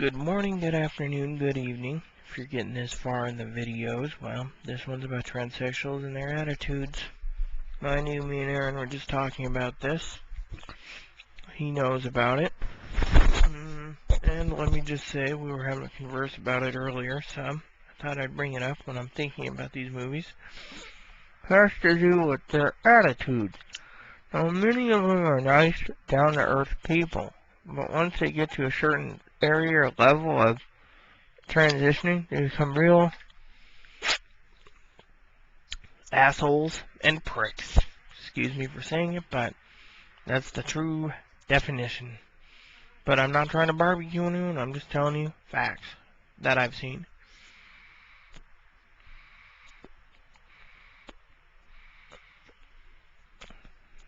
Good morning, good afternoon, good evening. If you're getting this far in the videos, well, this one's about transsexuals and their attitudes. Mind you, me and Aaron were just talking about this. He knows about it. And let me just say, we were having a converse about it earlier, so I thought I'd bring it up when I'm thinking about these movies. It has to do with their attitudes. Now, many of them are nice, down-to-earth people, but once they get to a certain area or level of transitioning, they become real assholes and pricks. Excuse me for saying it, but that's the true definition. But I'm not trying to barbecue anyone, I'm just telling you facts that I've seen.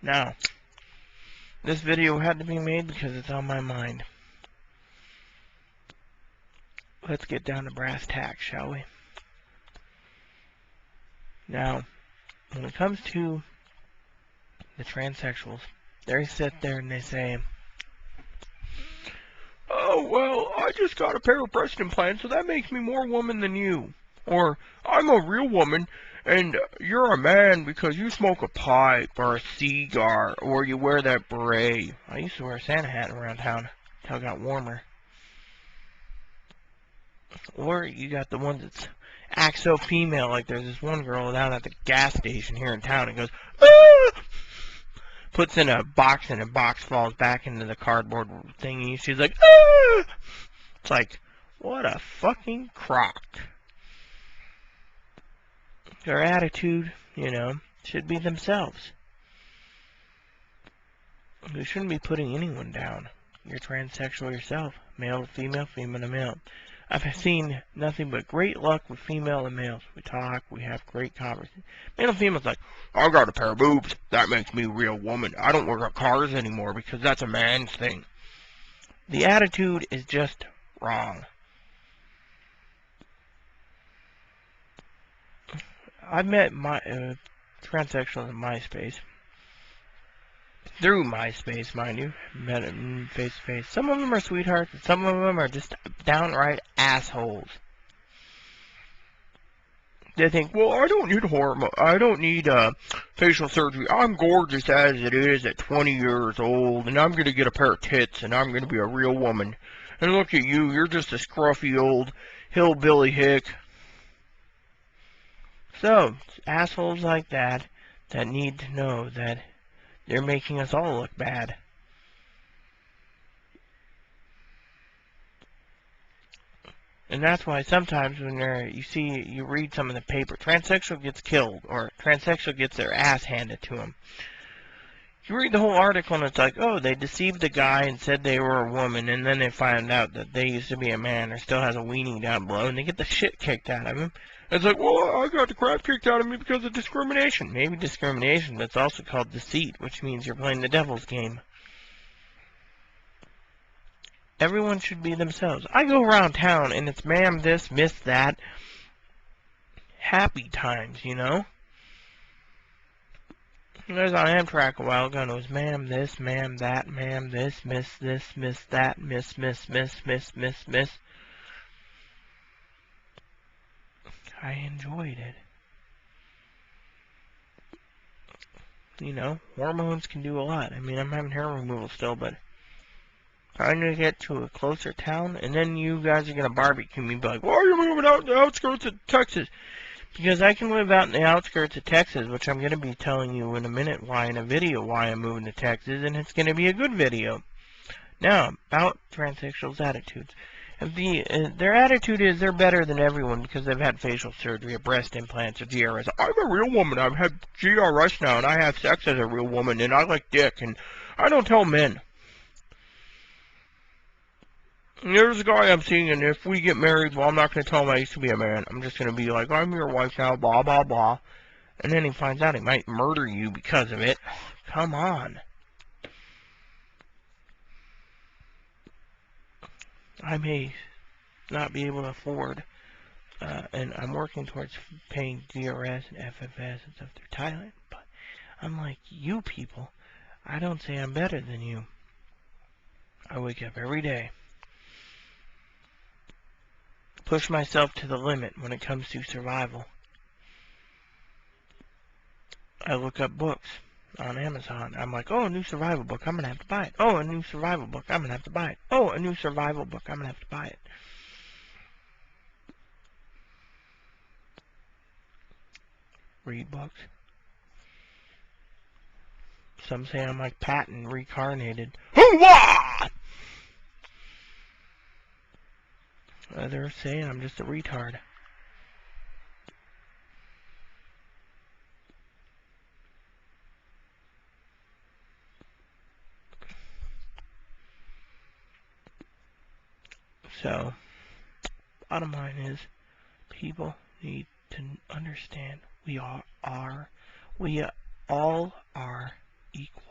Now, this video had to be made because it's on my mind. Let's get down to brass tacks, shall we? Now, when it comes to the transsexuals, they sit there and they say, "Oh, well, I just got a pair of breast implants, so that makes me more woman than you." Or, "I'm a real woman, and you're a man because you smoke a pipe or a cigar, or you wear that beret." I used to wear a Santa hat around town until it got warmer. Or you got the ones that act so female, like there's this one girl down at the gas station here in town and goes, "Ah!" Puts in a box and a box falls back into the cardboard thingy. She's like, "Ah!" It's like, what a fucking crock. Their attitude, should be themselves. You shouldn't be putting anyone down. You're transsexual yourself. Male to female, female to male. I've seen nothing but great luck with female and males. We talk, we have great conversations. Male and female's like, "I got a pair of boobs. That makes me a real woman. I don't work at cars anymore because that's a man's thing." The attitude is just wrong. I've met my transsexuals in MySpace. Through MySpace, mind you. Met them face to face. Some of them are sweethearts, and some of them are just downright assholes. They think, "Well, I don't need facial surgery. I'm gorgeous as it is at 20 years old, and I'm going to get a pair of tits, and I'm going to be a real woman. And look at you, you're just a scruffy old hillbilly hick." So, it's assholes like that need to know that they're making us all look bad. And that's why sometimes when you read some of the paper, transsexual gets killed, or transsexual gets their ass handed to them. You read the whole article and it's like, oh, they deceived a guy and said they were a woman, and then they find out that they used to be a man or still has a weenie down below, and they get the shit kicked out of them. It's like, "Well, I got the crap kicked out of me because of discrimination." Maybe discrimination, but it's also called deceit, which means you're playing the devil's game. Everyone should be themselves. I go around town and it's ma'am this, miss that. Happy times, I was on Amtrak a while ago and it was ma'am this, ma'am that, ma'am this, miss that, miss. I enjoyed it. Hormones can do a lot. I mean, I'm having hair removal still, but trying to get to a closer town, and then you guys are going to barbecue me and be like, "Why are you moving out in the outskirts of Texas?" Because I can live out in the outskirts of Texas, which I'm going to be telling you in a minute why in a video why I'm moving to Texas, and it's going to be a good video. Now, about transsexuals' attitudes. Their attitude is they're better than everyone because they've had facial surgery, or breast implants, or GRS. "I'm a real woman. I've had GRS now, and I have sex as a real woman, and I like dick, and I don't tell men." And there's a guy I'm seeing, and if we get married, well, I'm not going to tell him I used to be a man. I'm just going to be like, "I'm your wife now, blah, blah, blah." And then he finds out he might murder you because of it. Come on. I may not be able to afford, and I'm working towards paying GRS and FFS and stuff through Thailand, but unlike you people, I don't say I'm better than you. I wake up every day push myself to the limit when it comes to survival. I look up books on Amazon. I'm like, oh, a new survival book, I'm gonna have to buy it. Oh, a new survival book, I'm gonna have to buy it. Oh, a new survival book, I'm gonna have to buy it. Read books. Some say I'm like Patton reincarnated. Hoo-wah! Others say I'm just a retard. So, bottom line is, people need to understand we all are equal.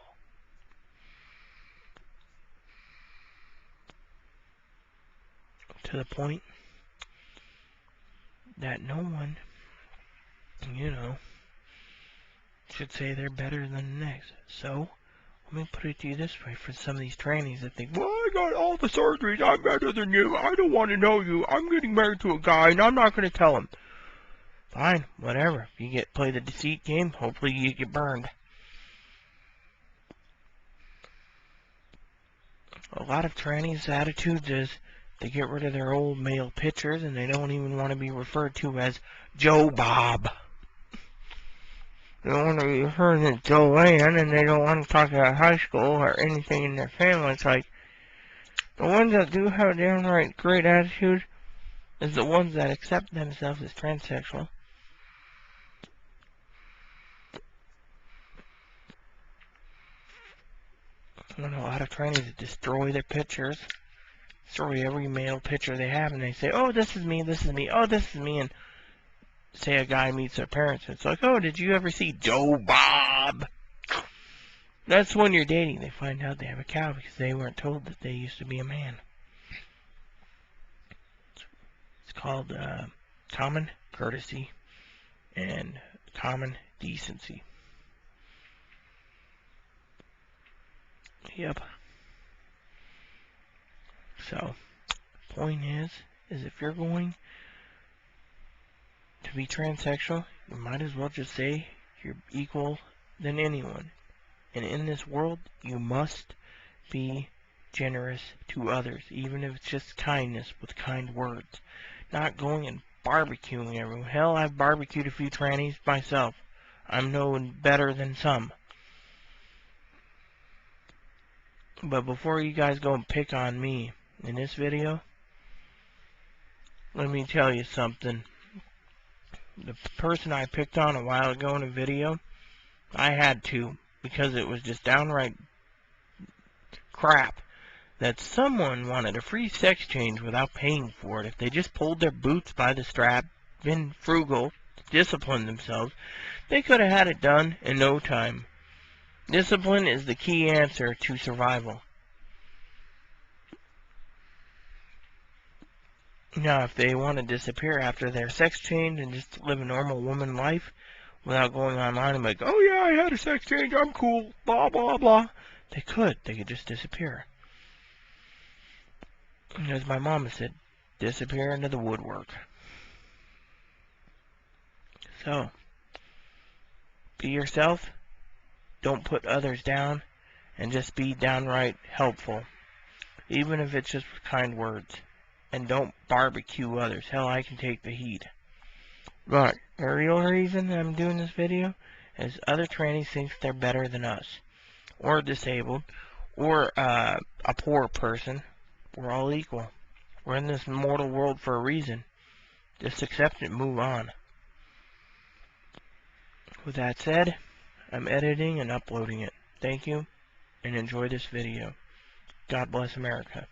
To the point that no one, should say they're better than the next. So, let me put it to you this way for some of these trannies that think, well, I got all the surgeries, I'm better than you, I don't want to know you, I'm getting married to a guy and I'm not going to tell him. Fine, whatever. If you play the deceit game, hopefully you get burned. A lot of trannies' attitudes is they get rid of their old male pictures and they don't even want to be referred to as Joe Bob. They don't want to be referred to as Joanne, and they don't want to talk about high school or anything in their family. It's like, the ones that do have a downright great attitude is the ones that accept themselves as transsexual. A lot of trannies destroy their pictures, destroy every male picture they have, and they say, oh, this is me, oh, this is me, and say a guy meets their parents, it's like, oh, did you ever see Joe Bob? That's when you're dating, they find out they have a cow because they weren't told that they used to be a man. It's called common courtesy and common decency. Yep. So, point is if you're going to be transsexual, you might as well just say you're equal than anyone. And in this world, you must be generous to others, even if it's just kindness with kind words. Not going and barbecuing everyone. Hell, I've barbecued a few trannies myself. I'm no better than some. But before you guys go and pick on me in this video, let me tell you something. The person I picked on a while ago in a video, I had to, because it was just downright crap that someone wanted a free sex change without paying for it. If they just pulled their boots by the strap, been frugal, disciplined themselves, they could have had it done in no time. Discipline is the key answer to survival. Now, if they want to disappear after their sex change and just live a normal woman life without going online and be like, oh yeah, I had a sex change, I'm cool, blah, blah, blah, they could just disappear. As my mama said, disappear into the woodwork. So, be yourself, don't put others down, and just be downright helpful, even if it's just with kind words. And don't barbecue others. Hell, I can take the heat. But the real reason I'm doing this video is other trannies think they're better than us, or disabled, or a poor person. We're all equal. We're in this mortal world for a reason. Just accept it and move on. With that said, I'm editing and uploading it. Thank you, and enjoy this video. God bless America.